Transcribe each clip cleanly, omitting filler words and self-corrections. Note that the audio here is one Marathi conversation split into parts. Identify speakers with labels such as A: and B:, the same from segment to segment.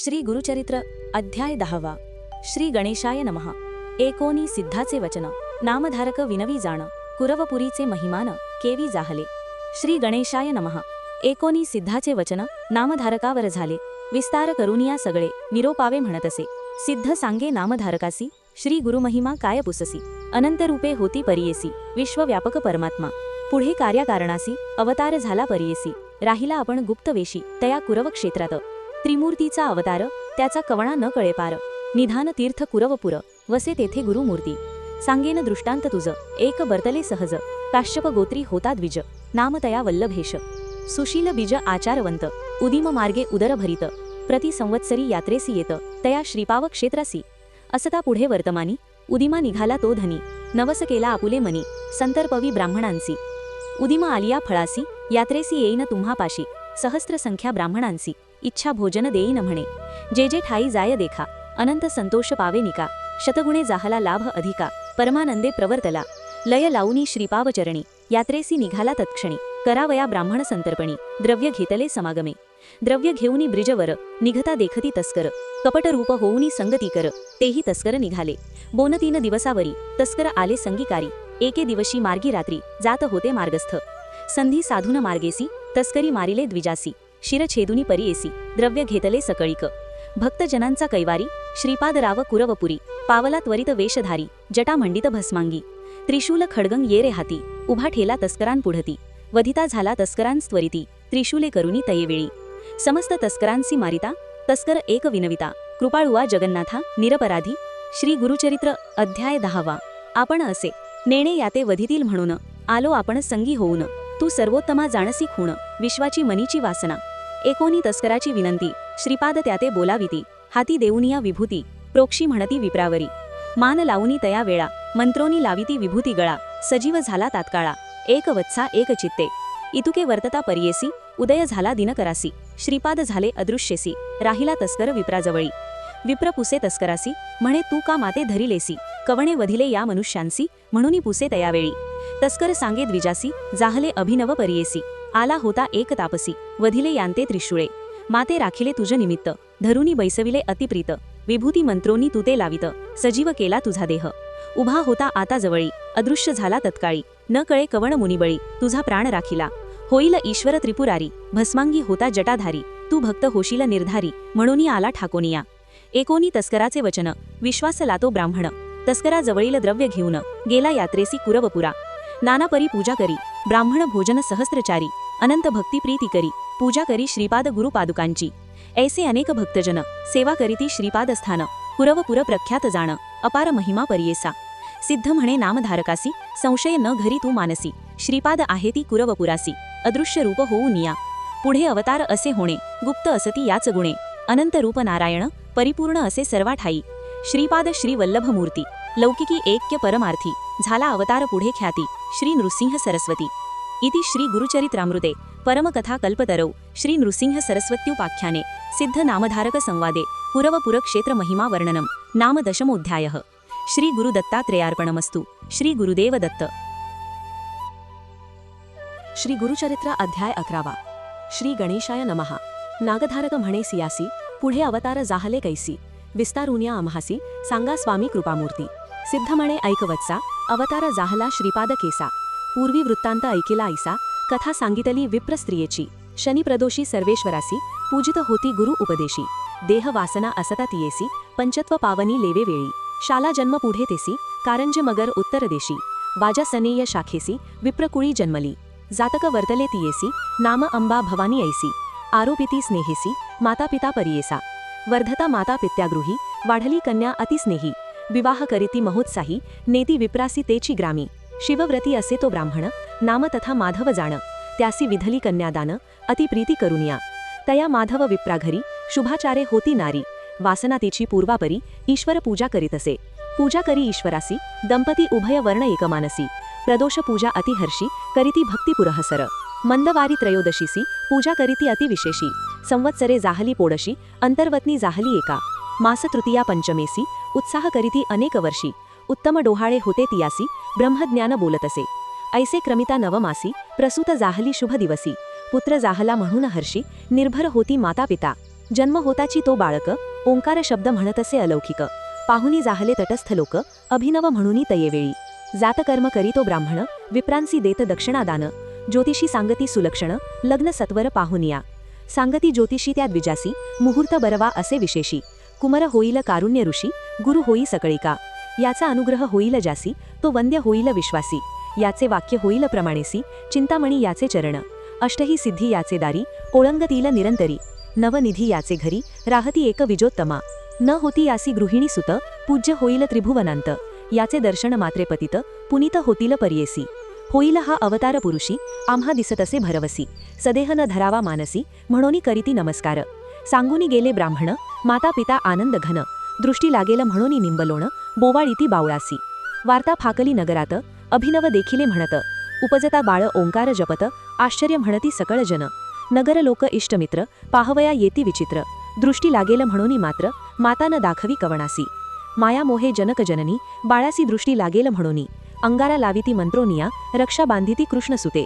A: श्री गुरुचरित्र अध्याय 10 श्री गणेशाय नमः। एकोनी सिद्धाचे वचन, नामधारक विनवी जाण, कुरवपुरीचे महिमान केवी जाहले। श्री गणेशाय नमः। एकोनी सिद्धाचे वचन नामधारकावर झाले, विस्तार करुनिया सगळे निरोपावे म्हणतसे। सिद्ध सांगे नामधारकासी, श्री गुरुमहिमा काय पुससी। अनंत रूपे होती परियेसी, विश्वव्यापक परमात्मा। पुढे कार्याकारणासी अवतार झाला परियेसी, राहिला आपण गुप्तवेशी तया कुरव क्षेत्रात। त्रिमूर्तीचा अवतार, त्याचा कवणा न कळे पार। निधान तीर्थ कुरवपुर, वसे तेथे गुरुमूर्ती। सांगेन दृष्टांत तुझ, एक बर्तले सहज। काश्यप गोत्री होता द्विज, नाम तया वल्लभेश। सुशील बीज आचारवंत, उदिम मार्गे उदर भरित। प्रति संवत्सरी यात्रेसी येत, तया श्रीपाव क्षेत्रासी। असता पुढे वर्तमानी, उदिमा निघाला तो धनी। नवस केला आपुले मनी, संतर्पवी ब्राह्मणांसी। उदिमा आलिया फळासी, यात्रेसी येईन तुम्हा पाशी। सहस्त्र संख्या ब्राह्मणांसी, इच्छा भोजन देईन म्हणे। जे जे ठाई जाय देखा, अनंत संतोष पावे निका। शतगुणे जाहला लाभ अधिका, परमानंदे प्रवर्तला। लय लावूनी श्रीपाव चरणी, यात्रेसी निघाला तत्क्षणी। करावया ब्राह्मण संतर्पणी, द्रव्य घेतले समागमे। द्रव्य घेऊनी ब्रिजवर, निघता देखती तस्कर। कपट रूप होऊनी संगती कर, तेही तस्कर निघाले। बोनतीन दिवसावरी, तस्कर आले संगीकारी। एके दिवशी मार्गी रात्री, जात होते मार्गस्थ। संधी साधून मार्गेसी, तस्करी मारिले द्विजासी। शिरछेदुनी परियेसी, द्रव्य घेतले सकळीक। भक्तजनांचा कैवारी, श्रीपादराव कुरवपुरी। पावला त्वरित वेशधारी, जटा मंडित भस्मांगी। त्रिशूल खड्गंग ये रे हाती, उभा ठेला तस्करांपुढती। वधिता झाला तस्करांस्त्वरिती, त्रिशूले करुनी तयेवेळी। समस्त तस्करांसी मारिता, तस्कर एक विनविता। कृपाळुआ जगन्नाथा निरपराधी। श्री गुरुचरित्र अध्याय 10 आपण असे नेणे याते वधितील म्हणून, आलो आपण संगी होऊन। तू सर्वोत्तमा जाणसी खूण, विश्वाची मनीची वासना। एकोनी तस्कराची विनंती, श्रीपाद त्याते बोलाविती। हाती देऊनिया विभूती, प्रोक्षी म्हणती विप्रावरी। मान लावूनी तया वेळा, मंत्रोनी लाविती विभूती गळा। सजीव झाला तात्काळा, एक वत्सा एक चित्ते। इतुके वर्तता परियेसी, उदय झाला दिनकरासी। श्रीपाद झाले अदृश्यसी, राहिला तस्कर विप्राजवळी। विप्र पुसे तस्करासी, म्हणे तू का माते धरिलेसी। कवणे वधिले या मनुष्यांसी, म्हणूनी पुसे तयावेळी। तस्कर सांगे द्विजासी, जाहले अभिनव परियेसी। आला होता एक तापसी, वधिले यांते त्रिशूळे। माते राखिले तुझ निमित्त, धरुनी बैसविले अतिप्रीत। विभूती मंत्रोनी तू ते लावित, सजीव केला तुझा देह। उभा होता आता जवळी, अदृश्य झाला तत्काळी। न कळे कवण मुनिबळी, तुझा प्राण राखिला। होईल ईश्वर त्रिपुरारी, भस्मांगी होता जटाधारी। तू भक्त होशील निर्धारी, म्हणूनी आला ठाकोनिया। एकोनी तस्कराचे वचन, विश्वास लातो ब्राह्मण। तस्करा जवळील द्रव्य घेऊन, गेला यात्रेसी कुरवपुरा। नानापरी पूजा करी, ब्राह्मण भोजन सहस्त्रचारी। अनंत भक्ती प्रीती करी, पूजा करी श्रीपाद गुरुपादुकांची। ऐसे अनेक भक्तजन, सेवा करीती श्रीपाद स्थान। कुरवपुर प्रख्यात जाण, अपार महिमा परियेसा। सिद्ध म्हणे नामधारकासी, संशय न घरी तू मानसी। श्रीपाद आहे ती कुरवपुरासी, अदृश्य रूप होऊ निया। पुढे अवतार असे होणे, गुप्त असती याच गुणे। अनंत रूप नारायण, परिपूर्ण असे सर्वा ठाई। श्रीपाद श्री वल्लभ मूर्ती, लौकिकी ऐक्य परमार्थी। झाला अवतार पुढे ख्याती, श्री नृसिंह सरस्वती। इति श्री गुरुचरित्रामृते परमकथा कल्पतरौ श्री नृसिंह सरस्वत्युपाख्याने सिद्ध नामधारक संवादे कुरवपुर क्षेत्र महिमा वर्णनम नाम दशमोऽध्यायः। श्री गुरुदत्तात्रेयार्पणमस्तु। श्री गुरुदेव दत्त।
B: श्री गुरुचरित्र अध्याय 11 श्री गणेशाय नमः। नागधारक म्हणे सियासी, पुढे अवतार जाहले कैसी। विस्तारुनिया आम्हासी, सांगा स्वामी कृपामूर्ती। सिद्ध म्हणे ऐकवत्सा, अवतार जाहला श्रीपाद केसा। पूर्वी वृत्तांत ऐकिला ऐसा, कथा सांगितली विप्र स्त्रियेची। शनी प्रदोषी सर्वेश्वरासी, पूजित होती गुरु उपदेशी। देह वासना असता तियेसी, पंचत्व पावनी लेवे वेळी। शाला जन्म पुढे तेसी, कारंज मगर उत्तर देशी। वाजा सनेय शाखेसी, विप्रकुळी जन्मली। जातक वर्तले तियेसी, नाम अंबा भवानी ऐसी। आरोपिती स्नेहेसी, माता पिता परियेसा। वर्धता माता पित्यागृही, वाढली कन्या अतिस्नेही। विवाह करीती महोत्साही, नेती विप्रासी तेची ग्रामी। शिवव्रती असे तो ब्राह्मण, नाम तथा माधव जाण। त्यासी विधली कन्यादान, अतिप्रीती करुनिया। तया माधव विप्राघरी, शुभाचारे होती नारी। वासना तिची पूर्वापरी, ईश्वर पूजा करीतसे। पूजा करी ईश्वरासी, दंपती उभय वर्ण एकमानसी। प्रदोष पूजा अतिहर्षी, करीती भक्ती पुरहसर। मंदवारी त्रयोदशीसी, पूजा करीती अतिविशेषी। संवत्सरे जाहली पोडशी, अंतर्वत्नी जाहली एका। मास तृतीया पंचमेसी, उत्साह करीती अनेक वर्षी। उत्तम डोहाळे होते तियासी, ब्रह्मज्ञान बोलतसे। ऐसे क्रमिता नवमासी, प्रसूत जाहली शुभ दिवसी। पुत्र जाहला म्हणून हर्षी, निर्भर होती माता पिता। जन्म होताची तो बाळक ओंकार शब्द म्हणत असे अलौकिक. पाहुनी जाहले तटस्थ लोक अभिनव म्हणूनी तयेवेळी. जातकर्म करी तो ब्राह्मण विप्रांसी देत दक्षिणादान. ज्योतिषी सांगती सुलक्षण लग्न सत्वर पाहुनिया. सांगती ज्योतिषी त्या द्विजासी मुहूर्त बरवा असे विशेषी. कुमर होईल कारुण्य ऋषी गुरु होई सकळिका. याचा अनुग्रह होईल जासी तो वंद्य होईल विश्वासी. याचे वाक्य होईल प्रमाणेसी चिंतामणी याचे चरण. अष्टही सिद्धी याचे दारी ओळंगतील निरंतरी. नवनिधी याचे घरी राहती एक विजोत्तमा. न होती यासी गृहिणी सुत पूज्य होईल त्रिभुवनांत. याचे दर्शन मात्रे पतित पुनीत होतील परियेसी. होईल हा अवतार पुरुषी आम्हा दिसत असे भरवसी. सदेह न धरावा मानसी म्हणोनी करीती नमस्कार. सांगुनी गेले ब्राह्मण माता पिता आनंद घन. दृष्टी लागेल म्हणोनी निंबलोण बोवाळीती बावळासी. वार्ता फाकली नगरात अभिनव देखिले म्हणत. उपजता बाळ ओंकार जपत आश्चर्य म्हणती सकळ जन. नगर लोक इष्टमित्र पाहवया येती विचित्र. दृष्टी लागेल म्हणोनी मात्र माता न दाखवी कवणासी. माया मोहे जनक जननी बाळासी दृष्टी लागेल म्हणोनी. अंगारा लाविती मंत्रोनिया रक्षा बांधिती कृष्णसुते.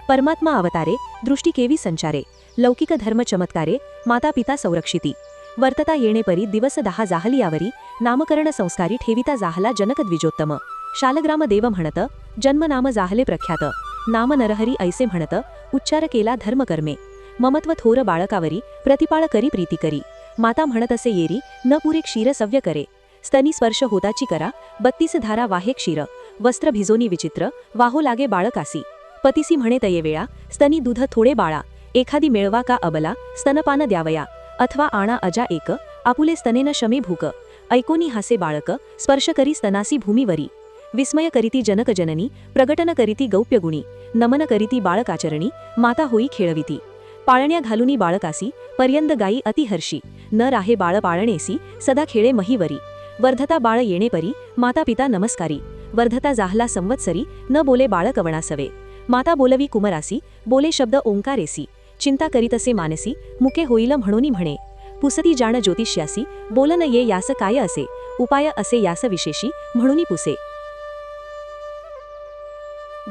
B: परमात्मा अवतारे दृष्टी केवी संचारे. लौकिक धर्म चमत्कारे माता पिता संरक्षिती. वर्तता येणे परी दिवस 10 जाहली यावरी. नामकरण संस्कारी ठेविता जाहला जनक द्विजोत्तम. शालग्राम देव म्हणत जन्म नाम जाहले प्रख्यात. नाम नरहरी ऐसे म्हणत उच्चार केला धर्मकर्मे. ममत्व थोर बाळकावरी प्रतिपाळ करी प्रीती करी. माता म्हणत असे येरी न पुरे क्षीर सव्य करे. स्तनी स्पर्श होताची करा 32 धारा वाहे क्षीर. वस्त्र भिजोनी विचित्र वाहो लागे बाळकासी. पतिसी म्हणे तये वेळा स्तनी दूध थोडे बाळा. एखादी मिळवा का अबला स्तनपान द्यावया. अथवा आणा अजा एक आपुले स्तनेन शमे भूक. ऐकोनी हासे बाळक स्पर्श करी स्तनासी भूमीवरी. विस्मय करीती जनक जननी प्रगटन करीती गौप्यगुणी. नमन करीती बाळकाचरणी माता होई खेळविती. पाळण्या घालुनी बाळकासी पर्यंत गायी अतिहर्षी. न राहे बाळ पाळणेसी सदा खेळे महीवरी. वर्धता बाळ येणे परी माता पिता नमस्कारी. वर्धता जाहला संवत्सरी न बोले बाळ कवणासवे. माता बोलवी कुमरासी बोले शब्द ओंकारेसी. चिंता करीतसे मानसी मुके होईल म्हणोनी म्हणे. पुसती जाण ज्योतिष्यासी बोलन ये यास काय असे. उपाय असे यास विशेषी म्हणूनी पुसे.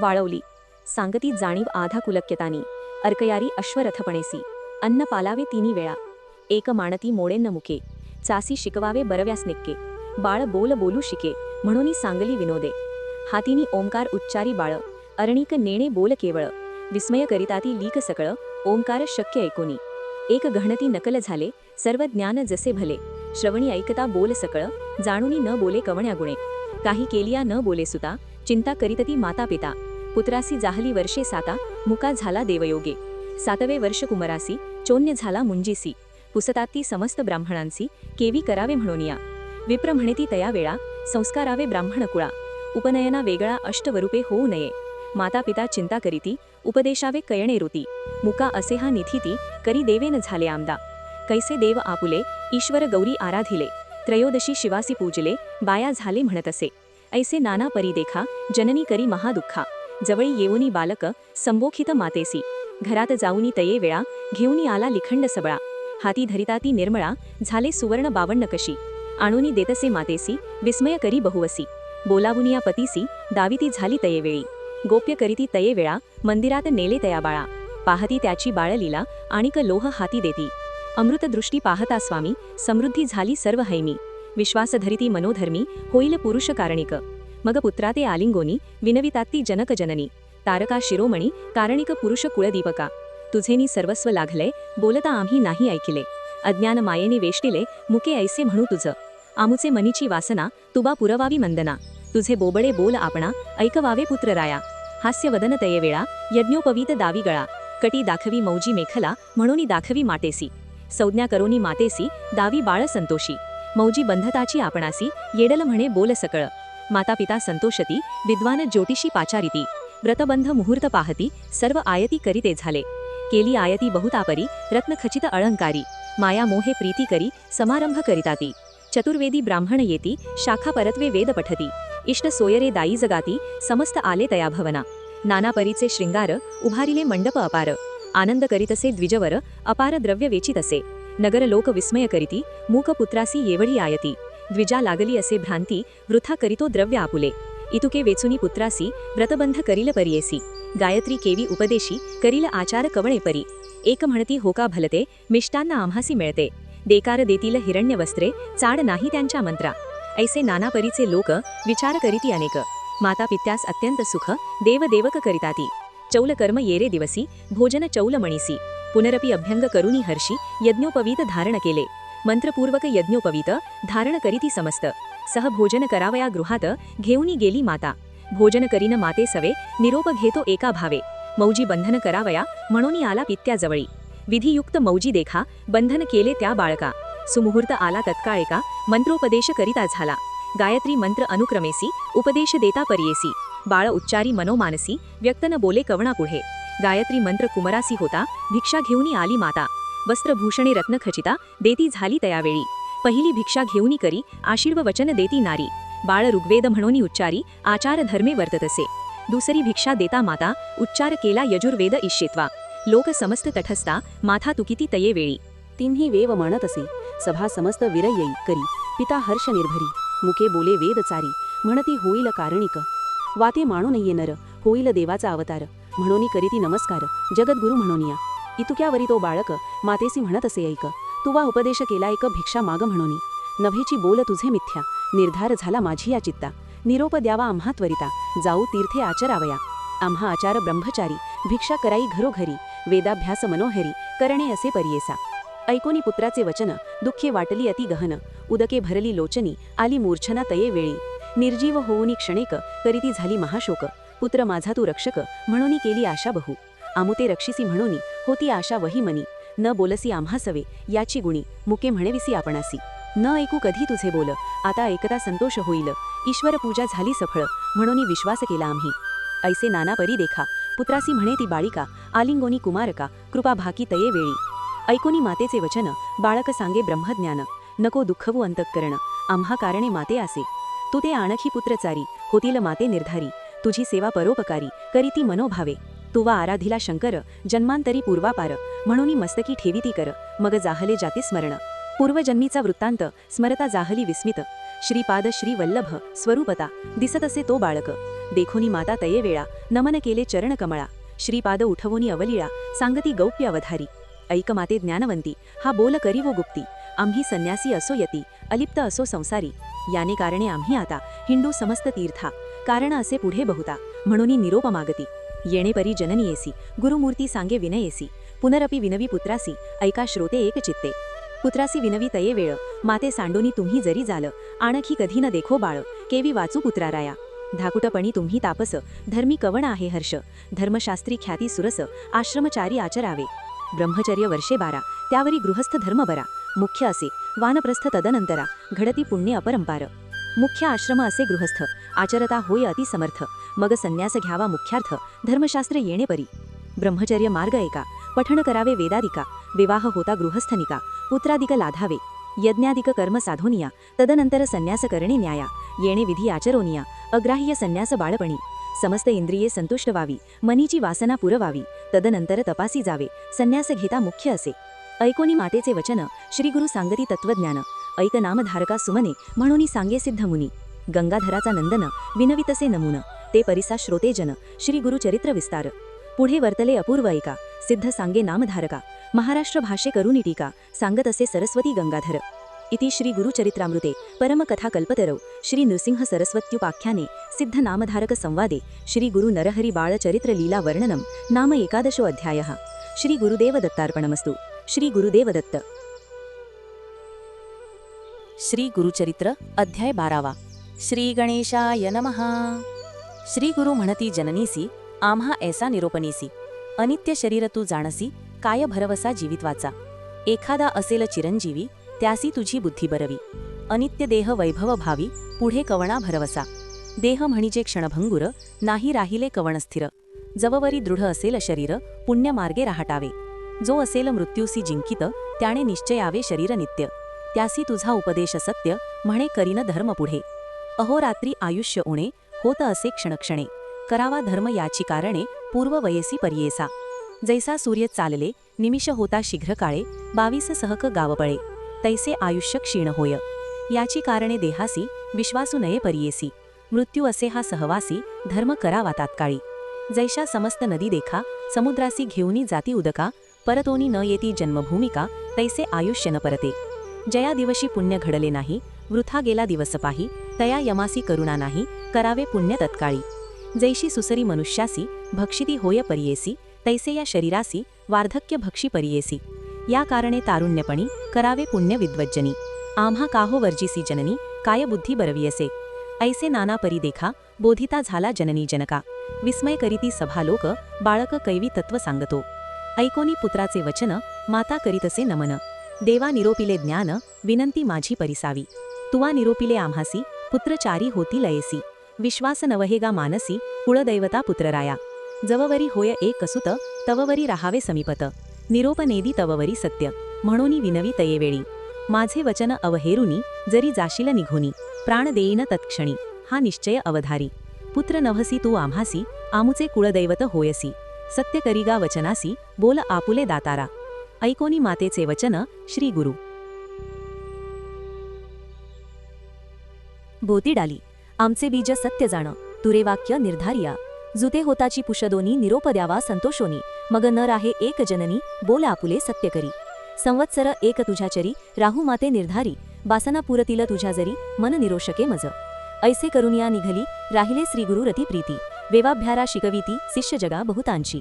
B: वाळवली सांगती जाणीव आधा कुलक्यतानी. अर्कयारी अश्वरथपणेसी अन्न पालावे तिनी वेळा. एक माणती मोडेन मुके चासी शिकवावे बरव्यास निक्के. बाळ बोल बोलू शिके म्हणूनी सांगली विनोदे. हातीनी ओंकार उच्चारी बाळ अरणिक नेणे बोल केवळ. विस्मय करिताती लीक सकळ ओंकार शक्य ऐकोनी. एक गहणती नकल झाले सर्व ज्ञान जसे भले. श्रवणी ऐकता बोल सकळ जाणुनी न बोले कवण्या गुणे. काही केलिया न बोले सुता चिंता करीतती माता पिता. पुत्रासी जाहली वर्षे 7 मुका झाला देवयोगे. 7वे वर्ष कुमरासी चोन्य झाला मुंजीसी. पुसताती समस्त ब्राह्मणांसी केवी करावे म्हणोनिया. विप्र म्हणेती तया वेळा संस्कारावे ब्राह्मण कुळा. उपनयना वेगळा अष्टवरूपे होऊ नये. माता पिता चिंता करीती उपदेशावे कयणे ऋती. मुका असे हा निथिती करी देवेन झाले आमदा. कैसे देव आपुले ईश्वर गौरी आराधिले. त्रयोदशी शिवासी पूजले बाया झाले म्हणत असे. ऐसे नाना परी देखा जननी करी महादुःखा. जवळी येऊनी बालक संबोखित मातेसी. घरात जाऊनी तये वेळा घेऊनी आला लिखंड सबळा. हाती धरिताती निर्मळा झाले सुवर्ण 52 कशी. आणूनी देतसे मातेसी विस्मय करी बहुवसी. बोलावुनिया पतीसी दाविती झाली तयेवेळी. गोप्य करीती तये वेळा मंदिरात नेले तया बाळा. पाहती त्याची बाळलीला आणिक लोह हाती देती. अमृत दृष्टी पाहता स्वामी समृद्धी झाली सर्व हैमी. विश्वास धरिती मनोधर्मी होईल पुरुष कारणिक. मग पुत्राते आलिंगोनी विनविताती जनक जननी. तारका शिरोमणी कारणिक पुरुष कुळदीपका. तुझेनी सर्वस्व लागले बोलता आम्ही नाही ऐकिले. अज्ञान मायेने वेष्टिले मुके ऐसे म्हणू तुझ. आमुचे मनीची वासना तुबा पुरवावी मंदना. तुझे बोबडे बोल आपणा ऐकवावे पुत्रराया. हास्यवदन तये वेळा यज्ञोपवीत दावी गळा. कटी दाखवी मौजी मेखला म्हणूनी दाखवी माटेसी. संज्ञा करोनी मातेसी दावी बाळ संतोषी. मौजी बंधताची आपणासी येडल म्हणे बोल सकळ. माता पिता संतोषती विद्वान ज्योतिषी पाचारिती. व्रतबंध मुहूर्त पाहती सर्व आयती करीते झाले. केली आयती बहुतापरी रत्नखचित अलंकारी. माया मोहे प्रीती करी समारंभ करिताती. चतुर्वेदी ब्राह्मण येती शाखा परत्वे वेद पठती. इष्ट सोयरे दाई जगाती समस्त आले तया भवना. नाना परीचे श्रृंगार उभारिले मंडप अपार. आनंद करीतसे द्विजवर अपार द्रव्य वेचित असे. नगर लोक विस्मय करीती मूक पुत्रासी येवढी आयती. द्विजा लागली असे भ्रांती वृथा करीतो द्रव्य आपुले. इतुके वेचुनी पुत्रासी व्रतबंध करील परियेसी. गायत्री केवी उपदेशी करील आचार कवणे परी. एक म्हणती होका भलते मिष्टांना आम्हासी मिळते. देकार देतील हिरण्य वस्त्रे, चाड नाही त्यांच्या मंत्रा. ऐसे नाना परीचे लोक, विचार करीती अनेक. माता पित्यास अत्यंत सुख, देव देवक करिताती. चौल कर्म येरे दिवसी, भोजन चौल मणीसी. पुनरपि अभ्यंग करुणी हर्षी, यज्ञोपवीत धारण केले. मंत्रपूर्वक यज्ञोपवीत धारण करीती समस्त. सह भोजन करावया गृहात, घेऊनी गेली माता. भोजन करीन माते सवे, निरोप घेतो एका भावे. मौजी बंधन करावया, म्हणून आला पित्याजवळी. विधियुक्त मौजी देखा, बंधन केले त्या बाळका. सुमुहूर्त आला तत्काळेका, मंत्रोपदेश करिता झाला. गायत्री मंत्र अनुक्रमेसी, उपदेश देता परियेसी. बाळ उच्चारी मनोमानसी, व्यक्त न बोले कवणा पुढे. गायत्री मंत्र कुमरासी होता, भिक्षा घेऊनी आली माता. वस्त्रभूषणे रत्नखचिता, देती झाली तयावेळी. पहिली भिक्षा घेऊनी करी, आशीर्व वचन देती नारी. बाळ ऋग्वेद म्हणूनी उच्चारी, आचार धर्मे वर्ततसे. दुसरी भिक्षा देता माता, उच्चार केला यजुर्वेद इष्येत्वा. लोक समस्त तटस्था, माथा तुकिती तये वेळी.
A: तिन्ही वेव म्हणत असे, सभा समस्त वीर येई करी. पिता हर्ष निर्भरी, मुखे बोले वेद चारी. म्हणती होईल कारणिक, वाते माणू नये नर. होईल देवाचा अवतार, म्हणूनी करीती नमस्कार. जगद्गुरु म्हणूनिया इतुक्यावरी तो बाळक, मातेसी म्हणत असे ऐक. तुवा उपदेश केला एक भिक्षा माग म्हणूनी. नभेची बोल तुझे मिथ्या, निर्धार झाला माझी या चित्ता. निरोप द्यावा आम्हा त्वरिता, जाऊ तीर्थे आचरावया. आम्हा आचार ब्रह्मचारी, भिक्षा कराई घरोघरी. वेदाभ्यास मनोहरी, करणे असे परियेसा. ऐकोनी पुत्राचे वचन, दुःखे वाटली अति गहन. उदके भरली लोचनी, आली मूर्छना तये वेळी. निर्जीव होऊनी क्षणेक, करीती झाली महाशोक. पुत्र माझा तू रक्षक, म्हणूनी केली आशा बहु. आमुते रक्षिसी म्हणूनी, होती आशा वही मनी. न बोलसी आम्हा सवे, याची गुणी. मुके म्हणेविसी आपणासी. न ऐकू कधी तुझे बोल, आता ऐकता संतोष होईल. ईश्वर पूजा झाली सफळ, म्हणूनी विश्वास केला आम्ही. ऐसे नाना परी देखा, पुत्रासी म्हणे ती बाळिका. आलिंगोनी कुमारका, कृपा भाकी तये वेळी. ऐकोनी मातेचे वचन, बाळक सांगे ब्रह्मज्ञान. नको दुःखवू अंतःकरण, आम्हा कारणे माते असे. तू ते आणखी पुत्रचारी, होतील माते निर्धारी. तुझी सेवा परोपकारी, करीती मनोभावे. तुवा आराधिला शंकर, जन्मांतरी पूर्वापार. म्हणूनी मस्तकी ठेवीती कर, मग जाहले जाती स्मरण. पूर्वजन्मीचा वृत्तांत, स्मरता जाहली विस्मित. श्रीपाद श्री वल्लभ स्वरूपता, दिसत असे तो बाळक. देखोनी माता तये वेळा, नमन केले चरण कमळा. श्रीपाद उठवोनी अवलीळा, सांगती गौप्य अवधारी. ऐक माते ज्ञानवंती, हा बोल करी वो गुप्ती. आम्ही संन्यासी असो यती, अलिप्त असो संसारी. याने कारणे आम्ही आता, हिंदू समस्त तीर्था. कारण असे पुढे बहुता, म्हणूनी निरोप मागती. येणे परी जननी येसी, गुरुमूर्ती सांगे विनयेसी. पुनरपि विनवी पुत्रासी, ऐका श्रोते एक चित्ते. पुत्रासी विनवी तये वेळ, माते सांडोनी तुम्ही जरी जाल. आणखी कधी न देखो बाळ, केवी वाचू पुत्राराया. धाकुटपणी तुम्ही तापस, धर्मी कवण आहे हर्ष. धर्मशास्त्री ख्याती सुरस, आश्रमचारी आचरावे. ब्रह्मचर्य वर्षे 12, त्यावरी गृहस्थ धर्म बरा. मुख्य असे वानप्रस्थ तदनंतरा, घडती पुण्य अपरंपार. मुख्य आश्रम असे गृहस्थ, आचरता होय अति समर्थ. मग संन्यास घ्यावा मुख्यार्थ, धर्मशास्त्र येणे परी. ब्रह्मचर्य मार्ग एका, पठण करावे वेदादिका. विवाह होता गृहस्थनिका, पुत्रादिक लाधावे. यज्ञादिक कर्म साधोनिया, तदनंतर संन्यास करणे न्याया. येणे विधी आचरोनिया, अग्राह्य संन्यास बाळपणी. समस्त इंद्रिये संतुष्ट व्हावी, मनीची वासना पुरवावी. तदनंतर तपासी जावे, संन्यास घेता मुख्य असे. ऐकोनी मातेचे वचन, श्रीगुरु सांगती तत्वज्ञान. ऐक नामधारका सुमने, म्हणूनी सांगे सिद्ध मुनी. गंगाधराचा नंदन, विनवितसे नमून. ते परिसा श्रोतेजन, श्री गुरुचरित्र विस्तार. पुढे वर्तले अपूर्व ऐका, सिद्ध सांगे नामधारका. महाराष्ट्र भाषे करुनी टीका, सांगत असे सरस्वती गंगाधर. इति श्री गुरुचरित्रामृते परमकथा कल्पतरौ श्री नृसिंह सरस्वत्युपाख्याने सिद्ध नामधारक संवादे श्री गुरु नरहरी बाळचरित्र लीला वर्णनम नाम 11 अध्यायः. श्री गुरुदेव दत्तार्पणमस्तु. श्री गुरुदेव दत्त.
C: श्री गुरुचरित्र अध्याय 12. श्री गणेशाय नमः. श्री गुरु म्हणती जननीसी, आम्हा ऐसा निरोपनीसी. अनित्य शरीर तू जाणसी, काय भरवसा जीवित्वाचा. एखादा असेल चिरंजीवी, त्यासी तुझी बुद्धी बरवी. अनित्य देह वैभव भावी, पुढे कवणा भरवसा. देह म्हणिजे क्षणभंगुर, नाही राहिले कवण स्थिर. जववरी दृढ असेल शरीर, पुण्यमार्गे राहटावे. जो असेल मृत्यूसी जिंकित, त्याने निश्चयावे शरीर नित्य. त्यासी तुझा उपदेश सत्य, म्हणे करीन धर्म पुढे. अहोरात्री आयुष्य उणे, होत असे क्षणक्षणे. करावा धर्म याची कारणे, पूर्व वयसी परियेसा. जैसा सूर्य चालले, निमिष होता शीघ्र काळे. 22 सहक गावपळे, तैसे आयुष्य क्षीण होय. याची कारणे देहासी, विश्वासू नये परियेसी. मृत्यू असे हा सहवासी, धर्म करावा तात्काळी. जैशा समस्त नदी देखा, समुद्रासी घेऊनी जाती उदका. परतोनी न येती जन्मभूमिका, तैसे आयुष्य न परते. जया दिवशी पुण्य घडले नाही, वृथा गेला दिवस पाही, तया यमासी करुणा नाही, करावे पुण्य तत्काळी. जैशी सुसरी मनुष्यासी, भक्षिती होय परियेसी, तैसे या शरीरासी, वार्धक्य भक्षी परियेसी. या कारणे तारुण्यपणी, करावे पुण्य विद्वज्जनी. आम्हा काहो वर्जिसी जननी, काय बुद्धी बरवियसे. ऐसे नाना परी देखा, बोधिता झाला जननी जनका. विस्मय करीती सभा लोक, बाळक कैवी तत्व सांगतो. ऐकोनी पुत्राचे वचन, माता करीतसे नमन. देवा निरोपिले ज्ञान, विनंती माझी परिसावी. तुवा निरोपिले आम्हासी, पुत्रचारी होती लयेसी. विश्वास नवहेगा मानसी, कुळदैवता पुत्रराया. जववरी होय एक सुत, तववरी राहावे समीपत. निरोप नेदी तववरी सत्य, म्हणूनी विनवी तयेवेळी. माझे वचन अवहेरुनी, जरी जाशील निघोनी. प्राण देईन तत्क्षणी, हा निश्चय अवधारी. पुत्र नभसी तू आम्हासी, आमुचे कुळदैवत होयसी. सत्य करीगा वचनासी, बोल आपुले दातारा. ऐकोनी मातेचे वचन, श्री गुरु.
A: बोती डाली आमचे बीज सत्य जाण, तुरे वाक्य निर्धारिया. जुते होताची पुषदोनी, निरोप द्यावा संतोषोनी. मग न राहे एक जननी, बोल आपुले सत्य करी. संवत्सर एक तुझ्याचरी, राहू माते निर्धारी. बासना पुरतील तुझ्या जरी, मन निरोषके मज. ऐसे करुनिया निघली, राहिले श्री गुरु रती प्रीती. वेवाभ्यारा शिकविती, शिष्य जगा बहुतांची.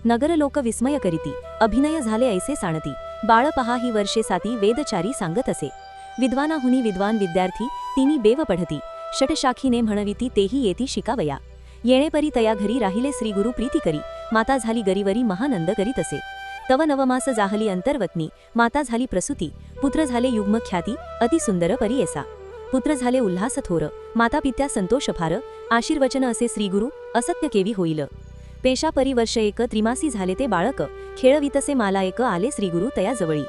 A: नगर लोक विस्मय करीती, अभिनय झाले ऐसे साणती. बाळ पहा ही वर्षे साती, वेदचारी सांगत असे. विद्वानाहुनी विद्वान विद्यार्थी, तिनी बेव पढती. षटशाखीने म्हणविती, तेही येती शिकावया. येणेपरी तया घरी, राहिले श्री गुरु प्रीती करी. माता झाली गरीवरी, महानंद करीत असे. तव नवमास जाहली अंतर्वत्नी, माता झाली प्रसूती. पुत्र झाले युग्म ख्याती, अति सुंदर परियेसा. पुत्र झाले उल्हास थोर, माता पित्या संतोष फार. आशीर्वचन असे श्री गुरु, असत्य केवी होईल. पेशा परी वर्ष एक, त्रिमासी झाले ते बाळक. खेळवितसे माला एक, आले श्री गुरु तया जवळी.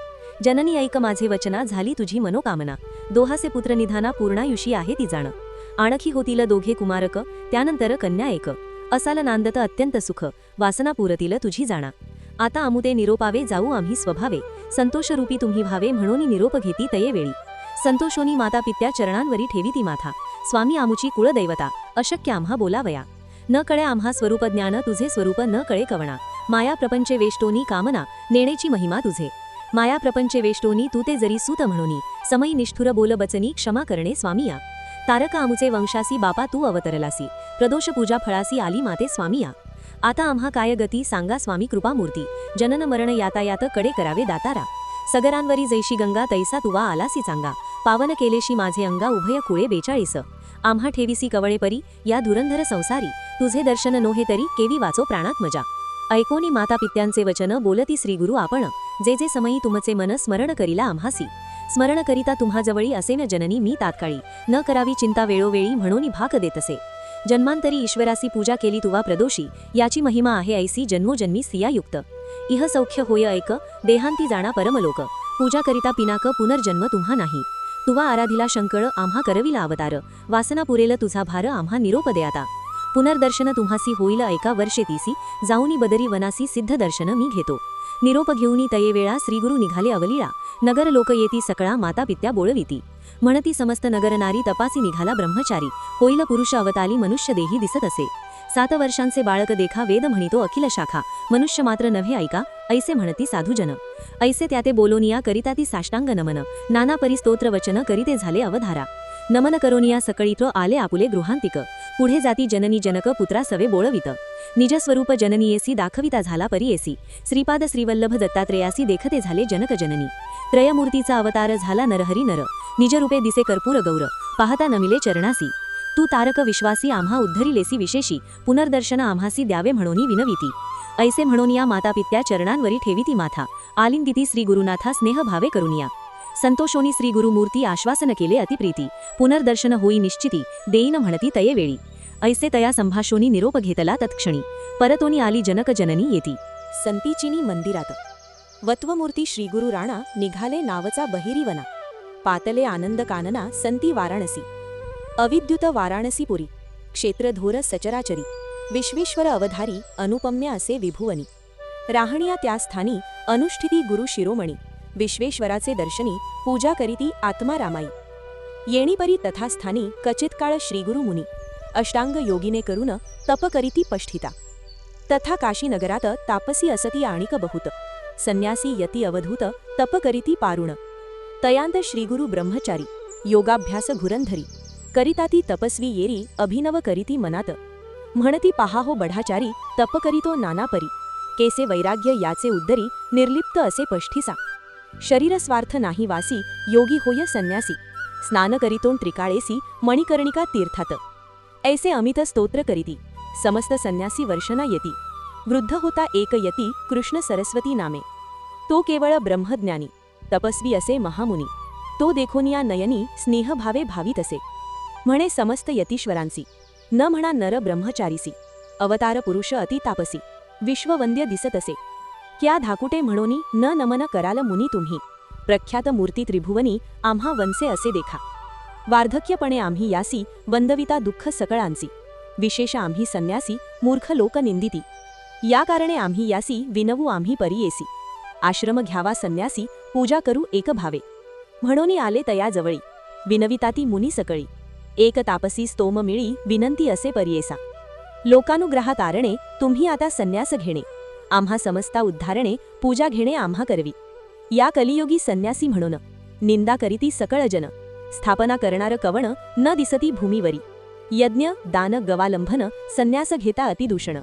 A: जननी ऐक माझे वचना, झाली तुझी मनोकामना. दोहासे पुत्र निधाना, पूर्णायुषी आहे ती जाण. आणखी होतील दोघे कुमारक, त्यानंतर कन्या एक. असाल नांदत अत्यंत सुख, वासना पुरतील तुझी जाणा. आता अमुते निरोपावे जाऊ आम्ही स्वभावे. संतोषरूपी तुम्ही भावे, म्हणून निरोप घेती तयेवेळी. संतोषोनी माता पित्या चरणांवरी ठेवीती माथा. स्वामी आमुची कुळदैवता, अशक्य आम्हा बोलावया. न कळे आम्हा स्वरूप ज्ञान, तुझे स्वरूप न कळे कवणा. माया प्रपंचे वेष्टोनी कामना, नेणेची महिमा तुझे. माया प्रपंचे वेष्टोनी, तू ते जरी सूत म्हणूनी. समयी निष्ठुर बोल बचनी, क्षमा करणे स्वामिया. तारक आमुचे वंशासी, बापा तू अवतरलासी. प्रदोष पूजा फळासी, आली माते स्वामिया. आता आम्हा काय गती, सांगा स्वामी कृपामूर्ती. जनन मरण यातायात, कडे करावे दातारा. सगरांवरी जैशी गंगा, तैसा तुवा आलासी चांगा. पावन केलेशी माझे अंगा, उभय कुळे 42. आम्हा ठेवीसी कवळे परी, या धुरंधर संसारी. तुझे दर्शन नोहे तरी, केवी वाचो प्राणात मजा. ऐकोनी माता पित्यांचे वचन, बोलती श्री गुरु आपण. जे जे समयी तुमचे मन, स्मरण करीला आम्हासी. स्मरण करिता तुम्हाजवळी असेन जननी मी तात्काळी. न करावी चिंता वेळोवेळी, म्हणून भाक देतसे. जन्मांतरी ईश्वरासी पूजा केली तुवा प्रदोषी. याची महिमा आहे ऐसी, जन्मोजन्मी सियायुक्त. इह सौख्य होय ऐक, देहांती जाणा परमलोक. पूजा करिता पिनाक, पुनर्जन्म तुम्हा नाही. तुवा आराधिला शंकर, आम्हा करविला अवतार. वासना पुरेल तुझा भार, आम्हा निरोप दे आता. पुनर्दर्शन तुम्हासी होईल ऐका वर्षे तीसी. जाऊनी बदरी वनासी, सिद्ध दर्शन मी घेतो. निरोप घेऊनी तयेवेळा, श्रीगुरु निघाले अवलीळा. नगर लोक येती सकळा, माता पित्या बोळविती. म्हणती समस्त नगर नारी, तपासी निघाला ब्रह्मचारी. होईल पुरुष अवताली, मनुष्य देही दिसत असे. 7 वर्षांचे बाळक देखा, वेद म्हणितो अखिल शाखा. मनुष्य मात्र नव्हे ऐका, ऐसे म्हणती साधुजन. ऐसे त्याते बोलोनिया, करिता ती साष्टांग नमन. नाना परी स्तोत्र वचन, करीते झाले अवधारा. नमन करोनिया सकळीत्र, आले आपुले गृहांतिक. पुढे जाती जननी जनक, पुत्रा सवे बोळवित. निजस्वरूप जननीयेसी, दाखविता झाला परियेसी. श्रीपाद श्रीवल्लभ दत्तात्रेयासी, देखते झाले जनक जननी. त्रयमूर्तीचा अवतार झाला नरहरी नर. निजरूपे दिसे कर्पूर गौर, पाहता नमिले चरणासी. तू तारक विश्वासी, आम्हा उद्धरिलेसी विशेषी. पुनर्दर्शन आम्हासी द्यावे म्हणूनी विनविती. ऐसे म्हणूनिया माता पित्या चरणांवरी ठेवीती माथा. आलिंदिती श्री गुरुनाथा, स्नेह भावे करुनिया. संतोषोनी श्री गुरुमूर्ती, आश्वासन केले अतिप्रीती. पुनर्दर्शन होई निश्चिती, देईन म्हणती तयेवेळी. ऐसे तया संभाषोनी निरोप घेतला तत्क्षणी. परतोनी आली जनक जननी येती.
C: संतीचिनी मंदिरात वत्वमूर्ती श्रीगुरु राणा, निघाले नावचा बहिरीवना. पातले आनंद कानना, संती वाराणसी. अविद्युत वाराणसीपुरी, क्षेत्रधोर सचराचरी. विश्वेश्वर अवधारी, अनुपम्य असे विभुवनी. राहणिया त्या स्थानी, अनुष्ठिती गुरु शिरोमणी. विश्वेश्वराचे दर्शनी, पूजा करीती आत्मा रामाई. येणीपरी तथास्थानी, कचित काळ श्रीगुरु मुनी. अष्टांग योगिने करून, तप करीती पष्ठिता. तथा काशी नगरात, तापसी असती आणिक बहुत. संन्यासी यती अवधूत, तप करीती पारुण.
B: तयांत श्रीगुरु ब्रह्मचारी योगाभ्यास घुरंधरी करिताती तपस्वी येरी अभिनव करीती मनात म्हणती पहा हो बढाचारी तप करीतो नाना परी केसे वैराग्य याचे उद्दरी निर्लिप्त असे पष्ठीसा शरीर स्वार्थ नाही वासी योगी होय संन्यासी स्नान करीतों त्रिकाळेसी मणिकर्णिका तीर्थात ऐसे अमित स्तोत्र करीती समस्त संन्यासी वर्षना येती वृद्ध होता एक यती कृष्ण सरस्वती नामे तो केवळ ब्रह्मज्ञानी तपस्वी असे महामुनी तो देखोनिया नयनी स्नेहभावे भावित असे म्हणे समस्त यतीश्वरांसी न म्हणा नर ब्रह्मचारीसी अवतार पुरुष अति तापसी विश्ववंद्य दिसत असे क्या धाकुटे म्हणोनी न नमन कराल मुनी तुम्ही प्रख्यात मूर्ती त्रिभुवनी आम्हा वंसे असे देखा वार्धक्यपणे आम्ही यासी वंदविता दुःख सकळांसी विशेष आम्ही संन्यासी मूर्ख लोक निंदिती या कारणे आम्ही यासी विनवू आम्ही परियेसी आश्रम घ्यावा संन्यासी पूजा करू एक भावे म्हणोनी आले तया जवळी विनविताती मुनी सकळी एक तापसी स्तोम मिळी विनंती असे परियेसा लोकानुग्रहा तारणे तुम्ही आता संन्यास घेणे आम्हा समस्ता उद्धारणे पूजा घेणे आम्हा करवी या कलियोगी संन्यासी म्हणून निंदा करीती सकळ जन स्थापना करणार कवण न दिसती भूमीवरी यज्ञ दान गवालंभन संन्यास घेता अतिदूषण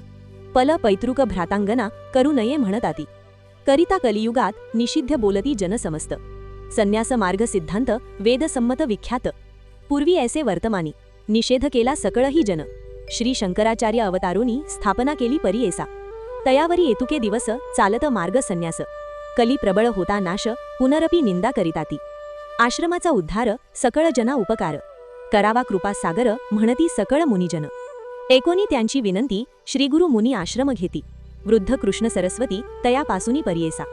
B: पल पैतृक भ्रातांगना करू नये म्हणताती करिता कलियुगात निषिद्ध बोलती जनसमस्त संन्यास मार्ग सिद्धांत वेदसंमत विख्यात पूर्वी ऐसे वर्तमानी निषेध केला सकळही जन श्री शंकराचार्य अवतारोनी स्थापना केली परियेसा तयावरी येतुके दिवस चालत मार्ग संन्यास कली प्रबळ होता नाश पुनरपी निंदा करिताती आश्रमाचा उद्धार सकळ जना उपकार करावा कृपा सागर म्हणती सकळ मुनिजन एकोनी त्यांची विनंती श्रीगुरु मुनी आश्रम घेती वृद्ध कृष्ण सरस्वती तयापासूनी परियेसा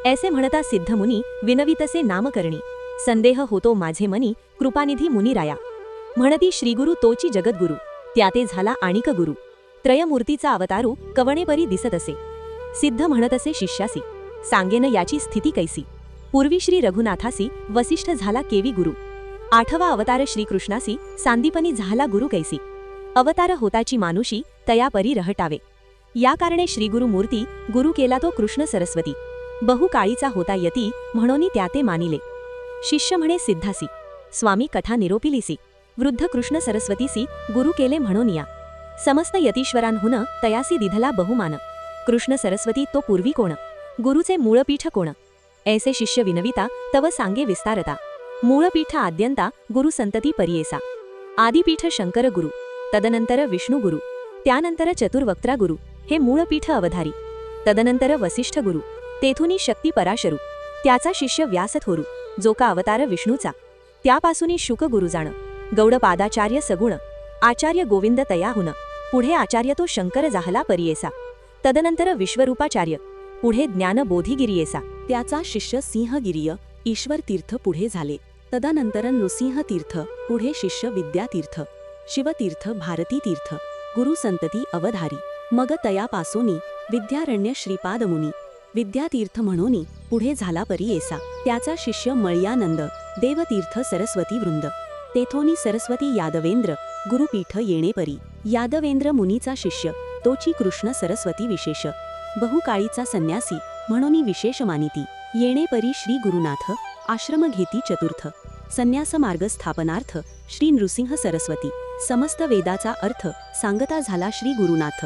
B: ऐसे म्हणता सिद्ध मुनी विनवितसे नामकरणी संदेह होतो माझे मनी कृपानिधी मुनिराया म्हणती श्रीगुरु तोची जगद्गुरु त्याते झाला आणिक गुरु त्रयमूर्तीचा अवतारू कवणेपरी दिसत असे सिद्ध म्हणत असे शिष्यासी सांगेन याची स्थिती कैसी पूर्वी श्री रघुनाथासी वसिष्ठ झाला केवी गुरु आठवा अवतार श्रीकृष्णासी सांदीपनी झाला गुरु कैसी अवतार होताची मानुषी तयापरी रहटावे या कारणे श्रीगुरु मूर्ती गुरु केला तो कृष्ण सरस्वती बहुकाळीचा होता यती म्हणोनी त्याते मानिले शिष्य म्हणे सिद्धासी स्वामी कथा निरोपिलीसी वृद्ध कृष्ण सरस्वतीसी गुरु केले म्हणोनिया समस्त यतीश्वरांहून तयासी दिधला बहुमान कृष्ण सरस्वती तो पूर्वी कोण गुरुचे मूळपीठ कोण ऐसे शिष्य विनविता तव सांगे विस्तारता मूळपीठ आद्यंता गुरु संतती परियेसा आदिपीठ शंकर गुरु तदनंतर विष्णु गुरु त्यानंतर चतुर्वक्त्रा गुरु हे मूळपीठ अवधारी तदनंतर वसिष्ठ गुरु तेथुनी शक्ती पराशरू त्याचा शिष्य व्यास थोरू जो का अवतार विष्णूचा त्यापासूनी शुक गुरु जाण गौडपादाचार्य सगुण आचार्य गोविंद तयाहुन पुढे आचार्य तो शंकर जाहला परियेसा तदनंतर विश्वरूपाचार्य पुढे ज्ञान बोधिगिरियेसा त्याचा शिष्य सिंहगिरिय ईश्वर तीर्थ पुढे झाले तदनंतर नृसिंह तीर्थ पुढे शिष्य विद्यातीर्थ शिवतीर्थ भारती तीर्थ गुरु संतती अवधारी मग तयापासोनी विद्यारण्य श्रीपादमुनी विद्यातीर्थ म्हणोनी पुढे झाला परियेसा त्याचा शिष्य मळयानंद देवतीर्थ सरस्वती वृंद तेथोनी सरस्वती यादवेंद्र गुरुपीठ येणेपरी यादवेंद्र मुनीचा शिष्य तोची कृष्ण सरस्वती विशेष बहुकाळीचा संन्यासी म्हणोनी विशेष मानिती येणेपरी श्री गुरुनाथ आश्रम घेती चतुर्थ संन्यास मार्ग स्थापनार्थ श्री नृसिंह सरस्वती समस्त वेदाचा अर्थ सांगता झाला श्री गुरुनाथ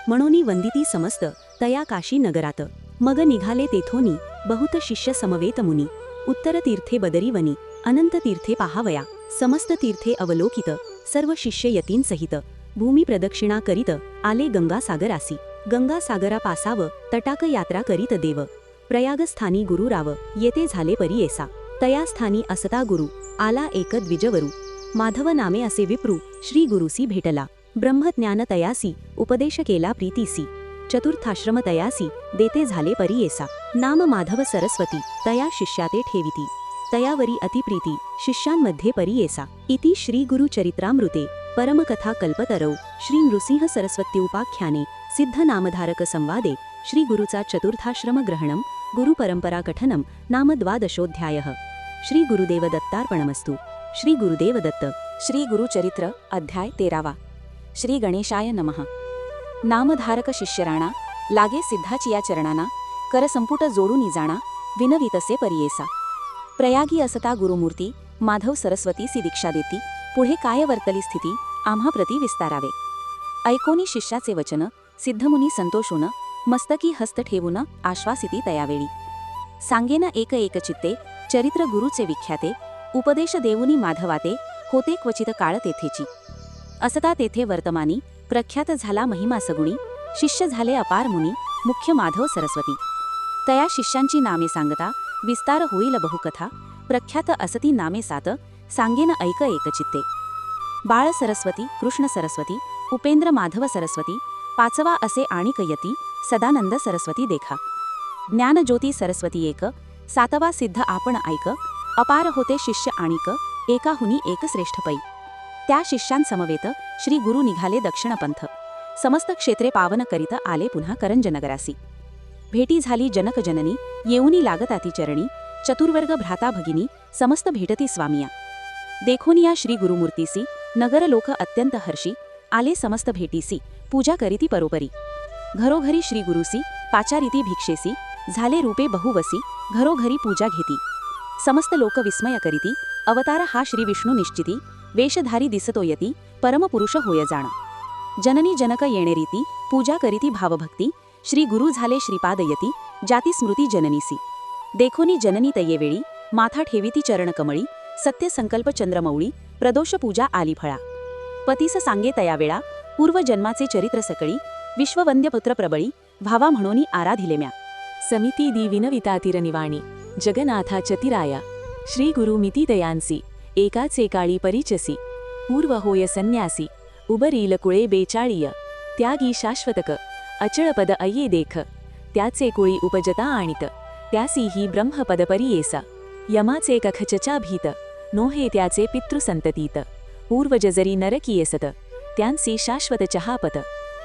B: म्हणोनी वंदिती समस्त तया काशी नगरात मग निघाले तेथोनी बहुत शिष्य समवेत मुनी उत्तर तीर्थे बदरीवनी अनंत तीर्थे पाहावया समस्त तीर्थे अवलोकित सर्व शिष्य यतींसहित भूमी प्रदक्षिणा करीत आले गंगासागरासी गंगासागरापासाव तटाक यात्रा करीत देव प्रयागस्थानी गुरुराव येते झाले परियेसा तया स्थानी असता गुरु आला एक द्विजवरू माधव नामे असे विप्रू श्री गुरुसी भेटला ब्रह्मज्ञान तयासी उपदेश केला प्रीतीसी चतुर्थाश्रम तयासी देते झाले परियेसा नाम माधव सरस्वती तया शिष्याते ठेविती तयावरी अतिप्रीती शिष्यांमध्ये परियेसा इति श्री गुरुचरित्रामृते परमकथा कल्पतरौ श्री नृसिंह सरस्वत्युपाख्याने सिद्ध नामधारक संवादे श्री गुरुचा चतुर्थाश्रम ग्रहणम गुरुपरंपरा कथनम नाम 12 श्री गुरुदेव दत्तार्पणमस्तु श्री गुरुदेव दत्त
A: श्री गुरुचरित्र अध्याय 13 श्री गणेशाय नमः नामधारक शिष्यराणा लागे सिद्धाचिया चरणाना कर संपुट जोडून जाणा विनवितसे परियेसा प्रयागी असता गुरुमूर्ती माधव सरस्वतीसी दीक्षा देती पुढे काय वर्तली स्थिती आम्हा प्रती विस्तारावे. ऐकोनी शिष्याचे वचन सिद्धमुनी संतोषून मस्तकी हस्त ठेवून आश्वासिती तयावेळी. सांगेन एक एक चित्ते चरित्र गुरुचे विख्याते उपदेश देऊनी माधवाते होते क्वचित काळ तेथेची. असता तेथे वर्तमानी प्रख्यात झाला महिमा सगुणी शिष्य झाले अपार मुनी मुख्य माधव सरस्वती. तया शिष्यांची नामे सांगता विस्तार होईल बहुकथा प्रख्यात असती नामे सात सांगेन ऐक एक चित्ते. बाळ सरस्वती कृष्ण सरस्वती उपेंद्र माधव सरस्वती पाचवा असे आणिक यती सदानंद सरस्वती देखा. ज्ञानज्योती सरस्वती एक सातवा सिद्ध आपण ऐक अपार होते शिष्य आणिक एकाहुनी एक श्रेष्ठ पै. त्या शिष्यांसमवेत श्री गुरु निघाले दक्षिणपंथ समस्त क्षेत्रे पावन करीत आले पुन्हा करंजनगरासी. भेटी झाली जनक जननी येऊनी लागताती चरणी चतुर्वर्ग भ्राता भगिनी समस्त भेटती स्वामिया. देखोनिया श्री गुरुमूर्तीसी नगर लोक अत्यंत हर्षी आले समस्त भेटीसी पूजा करीती परोपरी. घरोघरी श्री गुरुसी पाचारीती भिक्षेसी झाले रूपे बहुवसी घरोघरी पूजा घेती. समस्त लोक विस्मय करीती अवतार हा श्री विष्णू निश्चिती वेशधारी दिसतो यती परमपुरुष होय जाण. जननी जनक येणे रीती पूजा करीती भावभक्ती श्री गुरु झाले श्रीपाद यती जाती स्मृती जननीसी. देखोनी जननी तयेवेळी माथा ठेवीती चरण कमळी सत्य संकल्प चंद्रमौळी प्रदोष पूजा आली फळा. पतीस सांगे तयावेळा पूर्वजन्माचे चरित्र सकळी विश्ववंद्य पुत्र प्रबळी भावा म्हणोनी आराधिले म्या.
B: समिती दी विनवितातिर निवाणी जगन्नाथा चतिराया श्री गुरु मिती दयांसी एकाचे काळी परिचसी. पूर्व होय संन्यासी उबरील कुळे बेचाळीय त्यागी शाश्वतक अचळपद अये देख त्याचे कुळी उपजता आणित त्यासी ही ब्रह्मपद परियेसा. यमाचे कखचचा भीत नोहे त्याचे पितृसंततीत पूर्वज जरी नरकीयसत त्यांसी शाश्वत चहापत.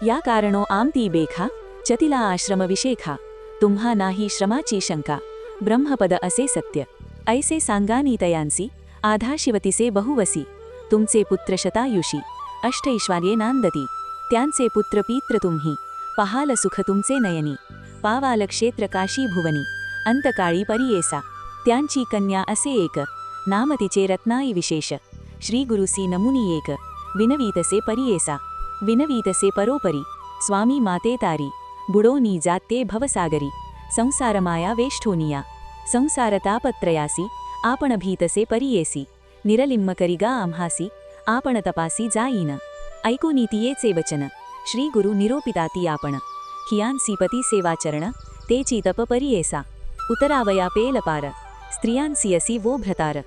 B: या कारणो आमती बेखा चतिला आश्रम विशेखा तुम्हा नाही श्रमाची शंका ब्रह्मपद असे सत्य. ऐसे सांगानी तयांसी आधा शिवतिसे बहुवसी तुमचे पुत्र शतायुषी अष्टैश्वर्ये नांदती त्यांचे पुत्र पित्र तुम्ही पहाल सुख तुमचे नयनी पावाल क्षेत्र काशी भुवनी अंतकाळी परियेसा. त्यांची कन्या असे एक नाम तिचे रत्नाई विशेष श्री गुरुसी नमुनी एक विनवीतसे परियेसा. विनवीतसे परोपरी स्वामी माते तारी बुडोनी जाते भवसागरी संसार माया वेष्ठोनिया संसार तापत्रयासी आपण भीतसे परियेसी. निरलिम्म करिगा आम्हासी आपण तपासी जाईन ऐको नीतियेचे वचन श्री गुरु निरोपिताती आपण हियांसी पती सेवाचरण तेची तप परियेसा. उतरावया पेलपार स्त्रियांसी असी वो भ्रतार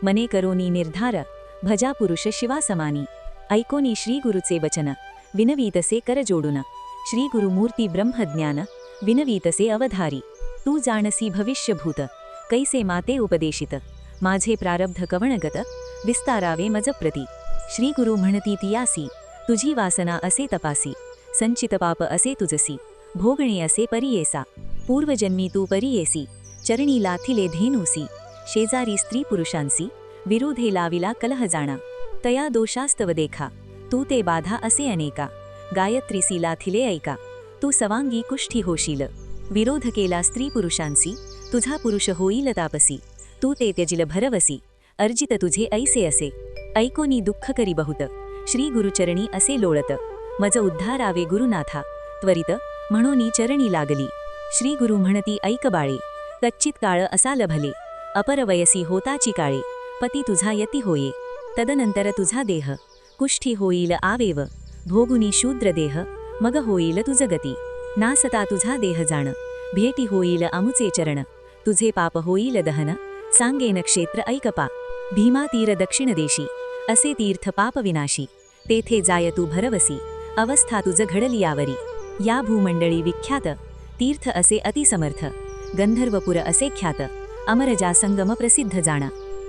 B: मने करोनी निर्धार भजा पुरुष शिवा समानी. ऐकोनी श्री गुरुचे वचन विनवीतसे कर जोडून श्री गुरुमूर्ती ब्रह्मज्ञान विनवीतसे अवधारी. तू जाणसी भविष्यभूत कैसे माते उपदेशित माझे प्रारब्ध कवणगत विस्तारावे मज प्रती. श्री गुरु म्हणती तियासी तुझी वासना असे तपासी संचित पाप असे तुझसी भोगणे असे परियेसा. पूर्वजन्मी तू परियेसी चरणी लाथिले धेनुसी शेजारी स्त्री पुरुषांसी विरोधे लाविला कलह जाणा तया दोषास्तव देखा तू ते बाधा असे अनेका गायत्रीसी लाथिले ऐका. तू सवांगी कुष्ठी होशील विरोध केला स्त्री पुरुषांसी तुझा पुरुष होईल तापसी. तू ते त्यजिल भरवसी अर्जित तुझे ऐसे असे. ऐकोनी दुःख करी बहुत श्री गुरुचरणी असे लोळत मज उद्धारावे गुरुनाथा त्वरित म्हणोनी चरणी लागली. श्री गुरु म्हणती ऐक बाळे कच्चित काळ असा लभले अपरवयसी होताची काळे पती तुझा यती होये तदनंतर तुझा देह कुष्ठी होईल आवेव भोगुनी शूद्र देह मग होईल तुझ गती. नासता तुझा देह जाण भेटी होईल अमुचे चरण तुझे पाप होईल दहन सांगेन क्षेत्र ऐकपा. भीमा तीर दक्षिण देशी असे तीर्थ पाप विनाशी तेथे जाय तू भरवसी अवस्था तुझ घडली यावरी. या भूमंडळी विख्यात तीर्थ असे अतिसमर्थ गंधर्वपुर असे ख्यात अमरजा संगम प्रसिद्ध जाणा.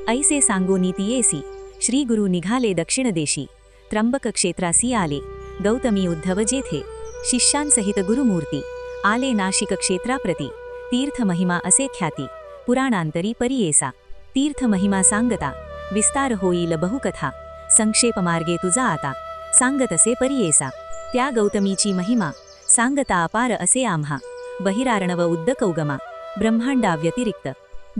B: ऐसे सांगो नीतियेसी श्री गुरु निघाले दक्षिण देशी त्र्यंबक क्षेत्रासी आले गौतमी उद्धव जेथे शिष्यांसहित गुरुमूर्ती आले नाशिक क्षेत्राप्रती. तीर्थ महिमा असे ख्याती पुराणांतरी परियेसा. तीर्थ महिमा सांगता विस्तार होईल बहुकथा संक्षेप मार्गे तुझा आता सांगतसे परियेसा. त्या गौतमीची महिमा सांगता अपार असे आम्हा बहिरार्णव उद्दकौगमा ब्रह्मांडा व्यतिरिक्त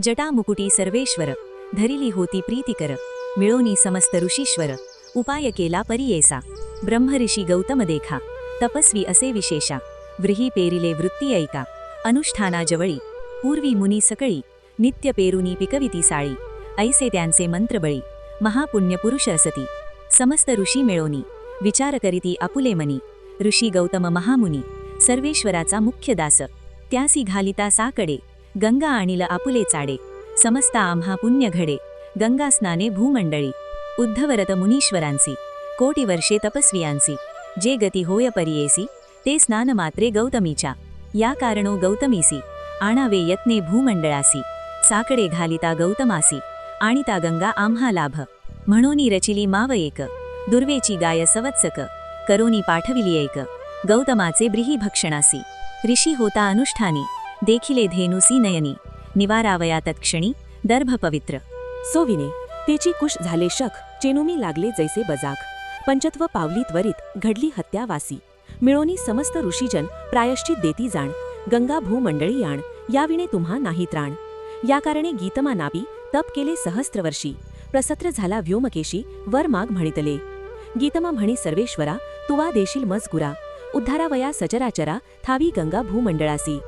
A: जटा मुकुटी सर्वेश्वर धरिली होती प्रीतिकर मिळोनी समस्त ऋषीश्वर उपाय केला परियेसा ब्रह्मऋषी गौतम देखा तपस्वी असे विशेषा व्रीही पेरिले वृत्ती ऐका अनुष्ठाना जवळी पूर्वी मुनी सकळी नित्य पेरुनी पिकविती साळी ऐसे त्यांचे मंत्रबळी महापुण्य पुरुष असती समस्त ऋषी मिळोनी विचार करीती आपुले मनी ऋषी गौतम महामुनी सर्वेश्वराचा मुख्य दास त्यासी घालिता साकडे गंगा आणिल आपुले चाडे समस्ता आम्हा पुण्य घडे गंगा स्नाने भूमंडळी उद्धवरत मुनीश्वरांसी कोटी वर्षे तपस्वियांसी जे गती होय परियेसी ते स्नान मात्रे गौतमीच्या या कारणो गौतमीसी आणावे यत्ने भूमंडळासी साकडे घालिता गौतमासी आणिता गंगा आम्हा लाभ म्हणोनी रचिली माव एक दुर्वेची गाय संवत्सक करोनी पाठविली एक गौतमाचे ब्रीही भक्षणासी ऋषी होता अनुष्ठानी देखिले धेनुसी नयनी निवारावया तत्क्षणी दर्भ पवित्र
B: सोविने तेची कुश झाले शख चेनुमी लागले जैसे बजाक पंचत्व पावली त्वरित घडली हत्या वासी मिळोनी समस्त ऋषीजन प्रायश्चित देती जाण गंगा भूमंडळी याण याविणे तुम्हा नाही त्राण या कारणे गीतमा नापी तप केले सहस्त्रवर्षी प्रसत्र झाला व्योमकेशी वर माग म्हणितले गीतमा म्हणे सर्वेश्वरा तुवा देशील मजगुरा उद्धारावया सचराचरा थावी गंगा भूमंडळासी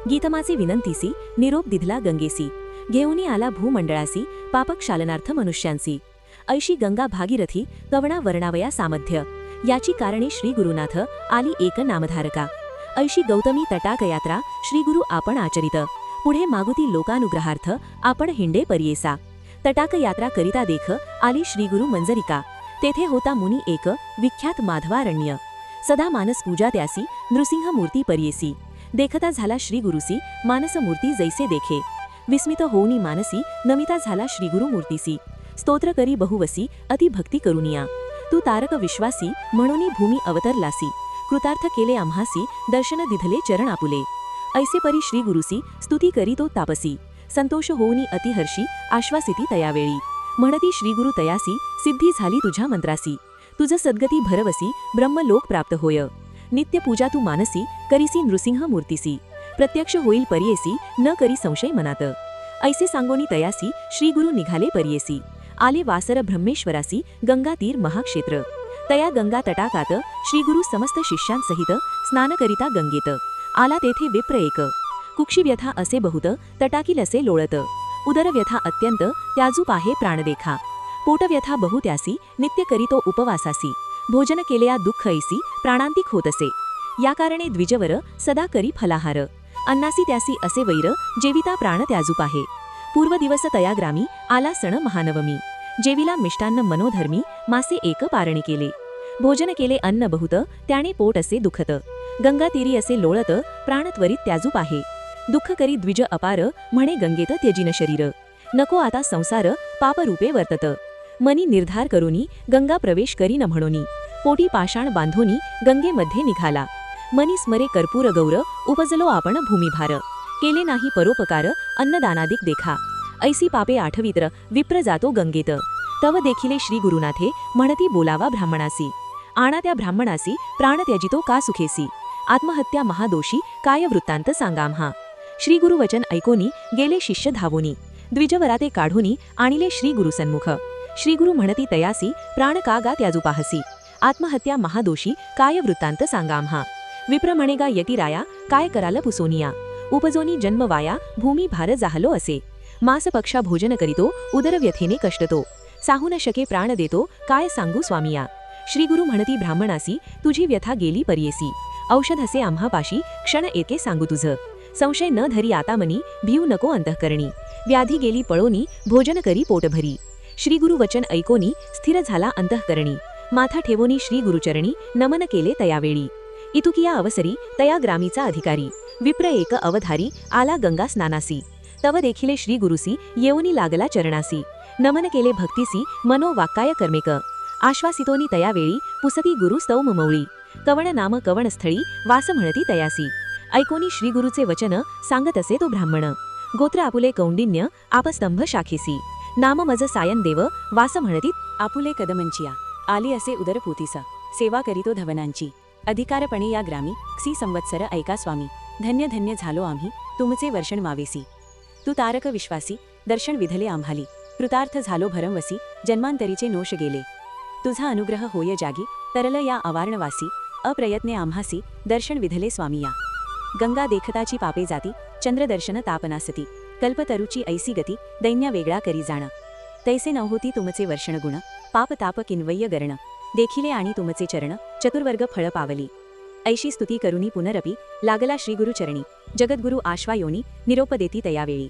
B: गीतमाचे विनंतीसी निरोप दिधला गंगेसी घेऊनी आला भूमंडळासी पापक्षालनार्थ मनुष्यांसी ऐशी गंगा भागीरथी कवणा वर्णावया सामध्य याची कारणे श्री गुरुनाथ आली एक नामधारका ऐशी गौतमी तटाक यात्रा श्री गुरु आपण आचरित पुढे मागुती लोकानुग्रहार्थ आपण हिंडे परियेसा तटाक यात्रा करिता देख आली श्री गुरु मंजरिका तेथे होता मुनी एक विख्यात माधवारण्य सदा मानस पूजा त्यासी नृसिंह मूर्ती परियेसी देखता झाला श्री गुरुसी मानस मूर्ती जैसे देखे विस्मित होऊनी मानसी नमिता झाला श्री गुरु मूर्तीसी स्तोत्र करी बहुवसी अति भक्ती करुनिया तू तारक विश्वासी म्हणूनी भूमी अवतरलासी कृतार्थ केले आम्हासी दर्शन दिधले चरण आपुले ऐसे परी श्री गुरुसी स्तुती करी तो तापसी संतोष होऊनी अतिहर्षी आश्वासिती तयावेळी म्हणती श्री गुरु तयासी सिद्धी झाली तुझ्या मंत्रासी तुझ सद्गती भरवसी ब्रह्मलोक प्राप्त होय नित्य पूजा तू मानसी करीसी नृसिंह मूर्तीसी प्रत्यक्ष होईल परियेसी न करी संशय मनात ऐसे सांगोनी तयासी श्री गुरु निघाले परियेसी आले वासर ब्रह्मेश्वरासी गंगा तीर महाक्षेत्र तया गंगा तटाकात श्री गुरु समस्त शिष्यांसहित स्नान करिता गंगेत आला तेथे विप्र एक कुक्षी व्यथा असे बहुत तटाकील असे लोळत उदर व्यथा अत्यंत त्याजू पाहे प्राणदेखा पोटव्यथा बहु त्यासी नित्य करीतो उपवासासी भोजन केलेया दुःख ऐसी प्राणांतिक होत असे या कारणे द्विजवर सदा करी फलाहार अन्नासी त्यासी असे वैर जेविता प्राण त्याजू पाहे पूर्व दिवस तया ग्रामी आला सण महानवमी जेविला मिष्टान्न मनोधर्मी मासे एक पारणी केले भोजन केले अन्न बहुत त्याने पोट असे दुखत गंगा तीरी असे लोळत प्राण त्वरित त्याजू पाहे दुःख करी द्विज अपार म्हणे गंगेत त्यजिन शरीर नको आता संसार पापरूपे वर्तत मनी निर्धार करूनी गंगा प्रवेश करी न म्हणोनी पोटी पाषाण बांधोनी गंगेमध्ये निघाला मनी स्मरे कर्पूर गौर उपजलो आपण भूमिभार केले नाही परोपकार अन्नदानादिक देखा ऐसी पापे आठवित्र विप्र जातो गंगेत तव देखिले श्री गुरुनाथे म्हणती बोलावा ब्राह्मणासी आणा त्या ब्राह्मणासी प्राण त्यजितो का सुखेसी आत्महत्या महादोषी काय वृत्तांत सांगाम्हा श्री गुरुवचन ऐकोनी गेले शिष्य धावोनी द्विजवराते काढोनी आणिले श्री गुरुसन्मुख श्री गुरु म्हणती तयासी प्राण का गा त्याजू पाहसी आत्महत्या महादोषी काय वृत्तांत सांगाम्हा विप्र म्हणेगा यतिराया काय कराल पुसोनिया उपजोनी जन्म वाया भूमी भार जाहलो असे मास पक्षा भोजन करीतो उदर व्यथेने कष्टतो साहू न शके प्राण देतो काय सांगू स्वामिया श्री गुरु म्हणती ब्राह्मणासी तुझी व्यथा गेली परियेसी औषध असे आम्हापाशी क्षण एके सांगू तुझ संशय न धरी आता मनी भिऊ नको अंतःकरणी व्याधी गेली पळोनी भोजन करी पोटभरी श्री गुरु वचन ऐकोनी स्थिर झाला अंतःकरणी माथा ठेवोनी श्री गुरुचरणी नमन केले तयावेळी इतुकिया अवसरी तया ग्रामीचा अधिकारी विप्र एक अवधारी आला गंगा स्नानासी तव देखिले श्री गुरुसी येऊनी लागला चरणासी नमन केले भक्तीसी मनो वाक्काय कर्मेक आश्वासितोनी तयावेळी पुसती गुरु स्तव मुमौळी कवण नाम कवण स्थळी वास म्हणती तयासी ऐकोनी श्री गुरुचे वचन सांगत असे तो ब्राह्मण गोत्र आपुले कौंडिन्य आपस्तंभ शाखेसी नाम मज सायन देव वास म्हणती
A: आपुले कदमंचिया आली असे उदरपोतीसा सेवा करीतो धवनांची अधिकारपणे या ग्रामी क्षी संवत्सर ऐका स्वामी धन्य धन्य झालो आम्ही तुमचे वर्षण मावेसी तू तारक विश्वासी दर्शन विधले आम्हाली कृतार्थ झालो भरमवसी जन्मांतरीचे नोश गेले तुझा अनुग्रह होय जागी तरल या अवारणवासी अप्रयत्ने आम्हासी दर्शन विधले स्वामिया गंगा देखताची पापे जाती चंद्रदर्शन तापनासती कल्पतरुची ऐसी गती दैन्य वेगळा करी जाण तैसे नव्होती तुमचे वर्षणगुण पाप ताप किन्वय्य गरण देखिले आणि तुमचे चरण चतुर्वर्ग फळ पावली ऐशी स्तुती करुनी पुनरपी लागला श्रीगुरु चरणी जगद्गुरु आश्वायोनी निरोप देती तयावेळी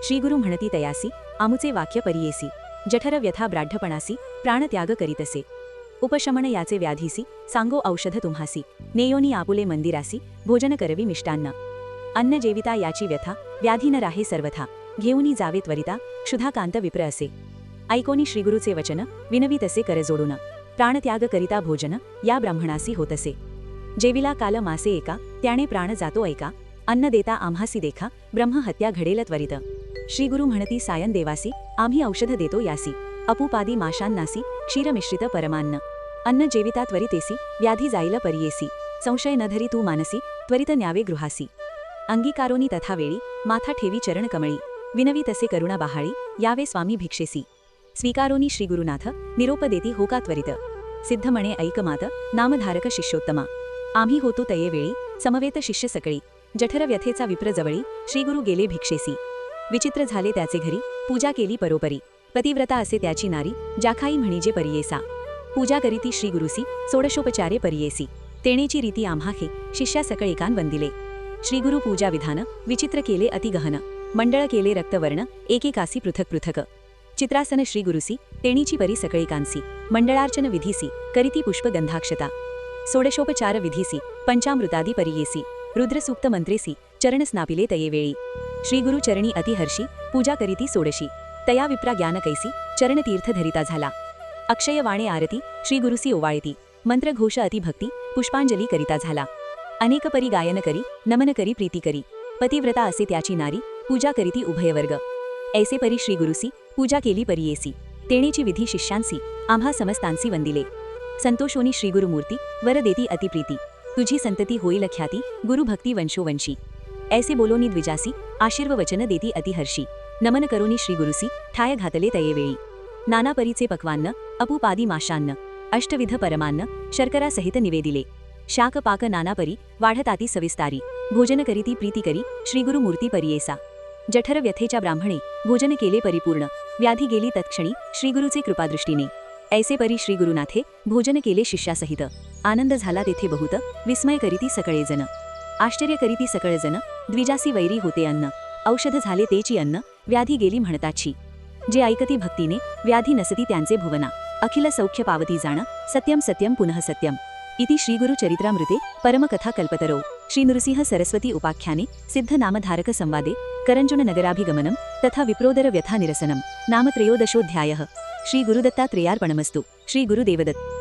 A: श्रीगुरु म्हणती तयासी आमुचे वाक्य परियेसी जठर व्यथा ब्राढ्यपणासी प्राणत्याग करीतसे उपशमन याचे व्याधीसी सांगो औषध तुम्हासी नेयोनी आपुले मंदिरासी भोजन करवी मिष्टान्न अन्न जेविता याची व्यथा व्याधी न राहे सर्वथा घेऊनी जावे त्वरिता क्षुधाकांत विप्र असे ऐकोनी श्रीगुरुचे वचन विनवी तसे कर जोडून प्राणत्याग करिता भोजन या ब्राह्मणासी होतसे जेविला काल मासे एका त्याने प्राण जातो ऐका अन्न देता आम्हासी देखा ब्रह्महत्या घडेल त्वरित श्रीगुरु म्हणती सायन देवासी आम्ही औषध देतो यासी अपुपादी माशांनासी क्षीरमिश्रित परमान्न अन्न जेविता त्वरितेसी व्याधी जाईल परियेसी संशय न धरी तू मानसी त्वरित न्यावे गृहासी अंगीकारोनी तथा वेळी माथा ठेवी चरण कमळी विनवी तसे करुणा बहाळी यावे स्वामी भिक्षेसी स्वीकारोनी श्रीगुरुनाथ निरोप देती होका त्वरित सिद्ध म्हणे ऐकमात नामधारक शिष्योत्तमा आम्ही होतो तये वेळी समवेत शिष्य सकळी जठर व्यथेचा विप्र जवळी श्रीगुरु गेले भिक्षेसी विचित्र झाले त्याचे घरी पूजा केली परोपरी पतिव्रता असे त्याची नारी जाखाई म्हणीजे परियेसा पूजा करीती श्रीगुरुसी सोडशोपचारे परियेसी तेणेची रीती आम्हाखे शिष्या सकळ एकान वंदिले श्रीगुरु पूजा विधान विचित्र केले अतिगहन मंडळ केले रक्तवर्ण एकेकासी पृथक पृथक चित्रासन श्रीगुरुसी तेणीची परी सकळेकांसी मंडळार्चन विधीसी करीती पुष्पगंधाक्षता सोडशोपचार विधीसी पंचामृतादी परियेसी रुद्रसूक्त मंत्रेसी चरण स्नापिले तयेवेळी श्रीगुरु चरणी अतिहर्षी पूजा करीती सोडशी तया विप्रा ज्ञान कैसी चरणतीर्थ धरिता झाला अक्षय वाणे आरती श्रीगुरुसी ओवाळती मंत्रघोष अतिभक्ती पुष्पांजली करिता झाला अनेक परी गायन करी नमन करी प्रीती करी पतिव्रता असे त्याची नारी पूजा करीती उभयवर्ग ऐसे परी श्रीगुरुसी पूजा केली परियेसी तेणेची विधी शिष्यांसी आम्हा समस्तांसी वंदिले संतोषोनी श्रीगुरुमूर्ती वर देती अतिप्रीती तुझी संतती होईल ख्याती गुरुभक्ती वंशोवंशी ऐसे बोलोनी द्विजासी आशीर्ववचन देती अतिहर्षी नमन करोनी श्रीगुरुसी ठाय घातले तयेवेळी नाना परीचे पक्वान्न अपुपादी माशान्न अष्टविध परमान्न शर्करा सहित निवेदिले शाक पाक नानापरी वाढताती सविस्तारी भोजन करीती प्रीती करी श्रीगुरुमूर्ती परियेसा जठर व्यथेच्या ब्राह्मणे भोजन केले परिपूर्ण व्याधी गेली तत्क्षणी श्रीगुरुचे कृपादृष्टीने ऐसे परी श्रीगुरुनाथे भोजन केले शिष्यासहित आनंद झाला तेथे बहुत विस्मय करीती सकळेजन आश्चर्य करीती सकळजन द्विजासी वैरी होते अन्न औषध झाले तेची अन्न व्याधी गेली म्हणताची जे ऐकती भक्तीने व्याधी नसती त्यांचे भुवना अखिल सौख्य पावती जाण सत्यम सत्यम पुनः सत्यम इति श्रीगुरु चरित्रामृते परमकथा कल्पतरो श्री नृसिंह सरस्वती उपाख्याने सिद्ध नामधारक संवादे करंजुन नगराभिगमनम तथा विप्रोदर व्यथा निरसनम नाम त्रयोदशोऽध्यायः श्री गुरुदत्तात्रेयार्पणमस्तु श्री गुरुदेवदत्त।